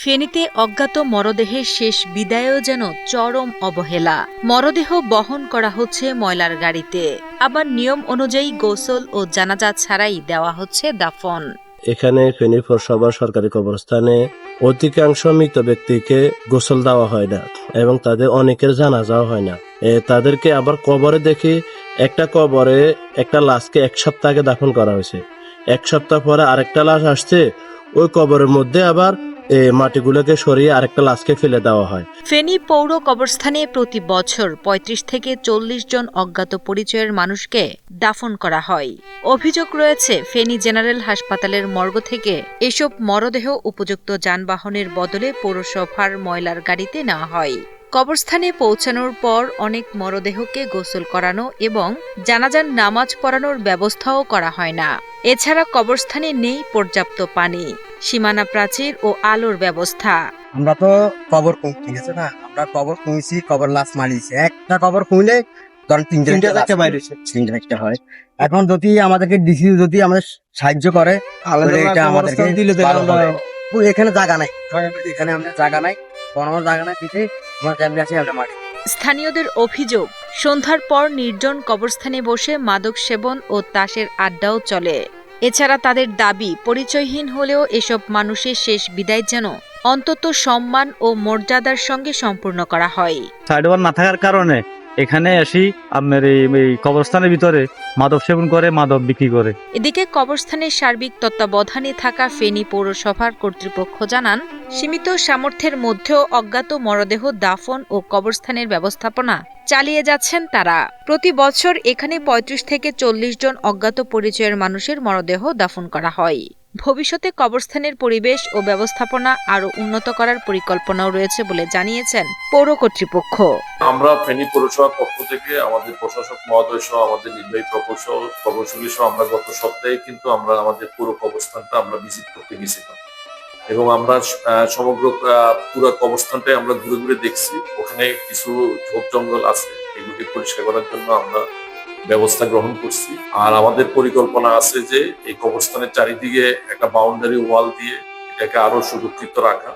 ফেনীতে অজ্ঞাত মরদেহের শেষ বিদায়ও যেন চরম অবহেলা। মরদেহ বহন করা হচ্ছে ময়লার গাড়িতে, আবার নিয়ম অনুযায়ী গোসল ও জানাজা ছাড়াই দেওয়া হচ্ছে দাফন। এখানে ফেনী পৌরসভা সরকারি কবরস্থানে অধিকাংশ মৃত ব্যক্তিকে গোসল দেওয়া হয় না এবং তাদের অনেকের জানাজাও হয় না। তাদেরকে আবার কবরে দেখি একটা কবরে একটা লাশকে 1 সপ্তাহ আগে দাফন করা হয়েছে, 1 সপ্তাহ পরে আরেকটা লাশ আসছে, ওই কবরের মধ্যে আবার মাটিগুলোকে সরিয়ে আরেকটা লাশকে ফেলে দেওয়া হয়। ফেনী পৌর কবরস্থানে প্রতি বছর ৩৫ থেকে ৪০ জন অজ্ঞাত পরিচয়ের মানুষকে দাফন করা হয়। অভিযোগ রয়েছে ফেনী জেনারেল হাসপাতালের মর্গ থেকে এসব মরদেহ উপযুক্ত যানবাহনের বদলে পৌরসভার ময়লার গাড়িতে নেওয়া হয়। কবরস্থানে পৌঁছানোর পর অনেক মরদেহকে গোসল করানো এবং জানাজার নামাজ পড়ানোর ব্যবস্থাও করা হয় না। এছাড়া কবরস্থানে নেই পর্যাপ্ত পানি, সীমানা প্রাচীর ও আলোর ব্যবস্থা। আমরা তো কবর ঠিক আছে না, আমরা কবর খুঁজছি, কবর লাশ মারিয়েছি। একটা কবর খুঁজলে ধরেন তিনটা বাইরে হয়। এখন যদি আমাদেরকে ডিসি যদি আমাদের সাহায্য করে এটা আমাদেরকে দিলে এখানে জায়গা নাই, এখানে আমাদের জায়গা নাই, কোনো জায়গা নাই দিতে আমরা জানলে আছি আমরা মাটি। স্থানীয়দের অভিযোগ, সন্ধ্যার পর নির্জন কবরস্থানে বসে মাদক সেবন ও তাসের আড্ডাও চলে। এছাড়া তাদের দাবি, পরিচয়হীন হলেও এসব মানুষের শেষ বিদায় যেন অন্তত সম্মান ও মর্যাদার সঙ্গে সম্পূর্ণ করা হয়। সাইডওয়াল না থাকার কারণে এখানে আসি আপনার এই কবরস্থানের ভিতরে মাদক সেবন করে, মাদক বিক্রি করে। এদিকে কবরস্থানের সার্বিক তত্ত্বাবধানে থাকা ফেনী পৌরসভার কর্তৃপক্ষ জানান, সীমিত সামর্থ্যের মধ্যেও অজ্ঞাত মরদেহ দাফন ও কবরস্থানের ব্যবস্থাপনা চালিয়ে যাচ্ছেন তারা। প্রতি বছর এখানে ৩৫ থেকে ৪০ জন অজ্ঞাত পরিচয়ের মানুষের মরদেহ দাফন করা হয়। ভবিষ্যতে কবরস্থানের পরিবেশ ও ব্যবস্থাপনা আরও উন্নত করার পরিকল্পনাও রয়েছে বলে জানিয়েছেন পৌর কর্তৃপক্ষ। আমরা ফেনী পৌরসভার পক্ষ থেকে আমাদের প্রশাসক মহোদয় সহ আমাদের নির্বাহী প্রকৌশলী সহ আমরা গত সপ্তাহে কিন্তু আমরা আমাদের পুরো কবরস্থানটা আমরা ভিজিট করতে গেছিলাম এবং আমরা সমগ্র পুরো কবরস্থানটাই আমরা ঘুরে ঘুরে দেখছি। ওখানে কিছু ঝোপ জঙ্গল আছে, এগুলোকে পরিষ্কার করার জন্য আমরা ব্যবস্থা গ্রহণ করছি। আর আমাদের পরিকল্পনা আছে যে এই কবরস্থানের চারিদিকে একটা বাউন্ডারি ওয়াল দিয়ে এটাকে আরো সুরক্ষিত রাখা।